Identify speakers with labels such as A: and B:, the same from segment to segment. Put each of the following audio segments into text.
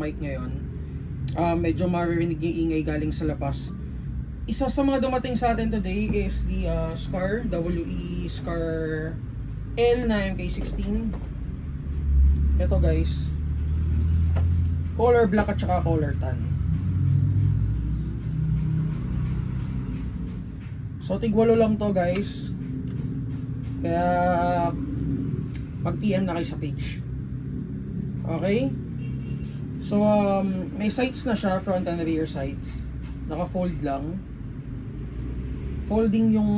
A: mic ngayon. Medyo maririnig yung ingay galing sa labas. Isa sa mga dumating sa atin today is the Scar, WE Scar L na MK16. Ito guys, color black at saka color tan. So tig-8 lang to guys. Kaya mag PM na kayo sa page. Okay? So may sights na siya, front and rear sights. Naka-fold lang. Folding yung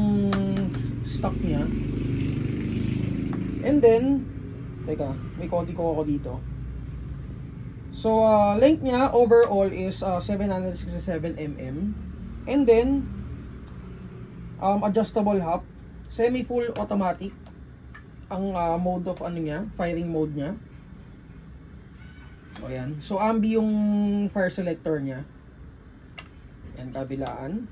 A: stock niya. And then, teka, may kodi ko ako dito. So length niya overall is 767 mm. And then adjustable hub, semi-full automatic ang mode of ano niya, firing mode niya. So ayan. So ambi yung fire selector niya. Yan, kabilaan.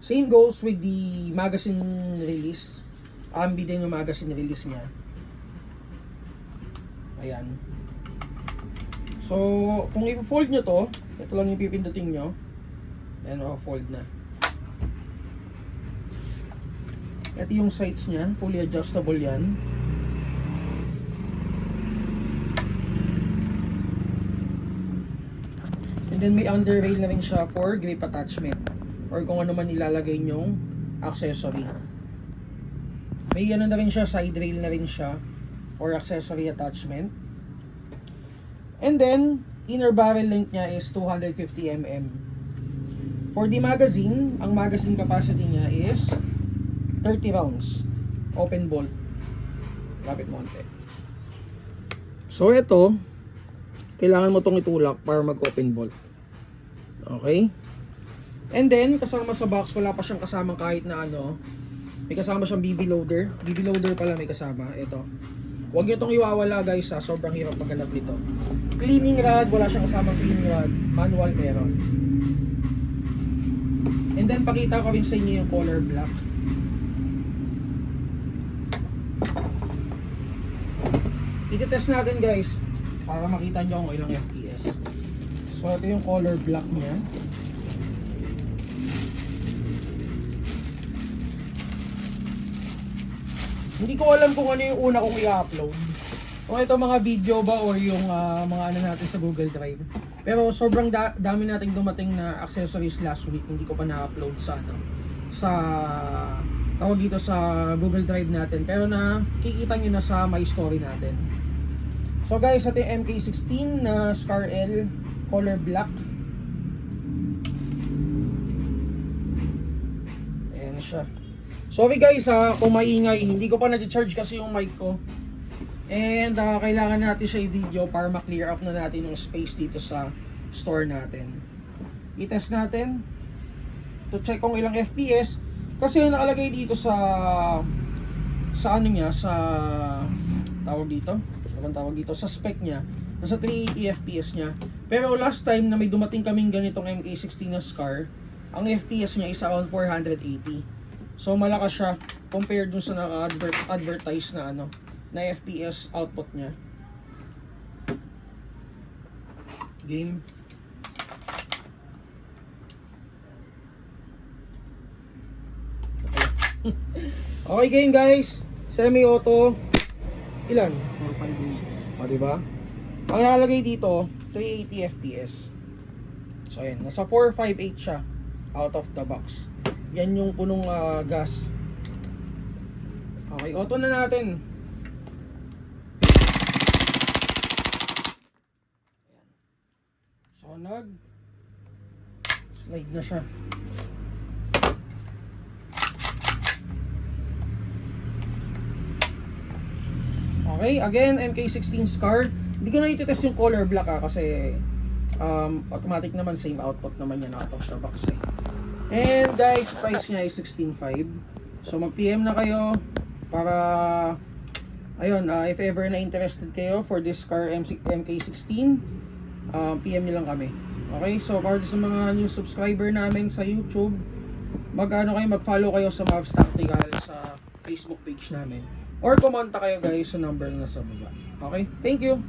A: Same goes with the magazine release. Ambi din yung magazine release niya. Ayan. So kung i-fold nyo to, ito lang yung pipindutin nyo. Ayan, fold na. Ito yung sights niya, fully adjustable yan. And then may underrail na rin siya for grip attachment or kung ano man ilalagay nyong accessory. May ano na rin siya, side rail na rin siya for accessory attachment. And then inner barrel length niya is 250 mm. For the magazine, ang magazine capacity niya is 30 rounds. Open bolt. Lapit mo konti. So ito, kailangan mo tong itulak para mag-open bolt. Okay? And then, kasama sa box, wala pa siyang kasamang kahit na ano. May kasama siyang BB loader. BB loader pala may kasama. Ito. Huwag nyo itong iwawala guys ha. Sobrang hirap maghanap nito. Cleaning rod, wala siyang kasamang cleaning rod. Manual meron. And then, pakita ko rin sa inyo yung color black. Iti-test natin guys para makita nyo kung ilang FPS. So ito yung color black niya. Hindi ko alam kung ano yung una kong i-upload. Kung ito mga video ba or yung mga ano natin sa Google Drive. Pero sobrang dami nating dumating na accessories last week. Hindi ko pa na-upload sa ano, sa tawag dito sa Google Drive natin. Pero nakikita nyo na sa my story natin. So guys, ito yung MK16 na Scar L color black. Ayan siya. Sorry guys kung maingay, hindi ko pa na-charge kasi yung mic ko. And kailangan natin siya i-video para ma-clear up na natin yung space dito sa store natin. I-test natin to check kung ilang FPS kasi nakalagay dito sa ano niya, sa tawag dito, sa spec niya, nasa 380 FPS niya. Pero last time na may dumating kaming ganitong MK16 na Scar, ang FPS niya is around 480. So malakas siya compared dun sa naka-advertise na ano, na FPS output niya. Game. Okay game guys. Semi-auto. Ilan? 458. O diba? Ang nakalagay dito 380 FPS. So ayan, nasa 458 siya out of the box. Yan yung punong gas. Okay, auto na natin. So slide na siya. Okay, again, MK16 Scar. Hindi ko na iti-test yung color black kasi automatic naman, same output naman yan out of the box eh. And guys, price niya is 16.5. So mag-PM na kayo para ayun, if ever na interested kayo for this Scar MK16, PM nyo lang kami. Okay, so para sa mga new subscriber namin sa YouTube, mag-follow kayo sa Mavs Tactical sa Facebook page namin. Or kumanta kayo guys sa number na nasa baba. Okay? Thank you!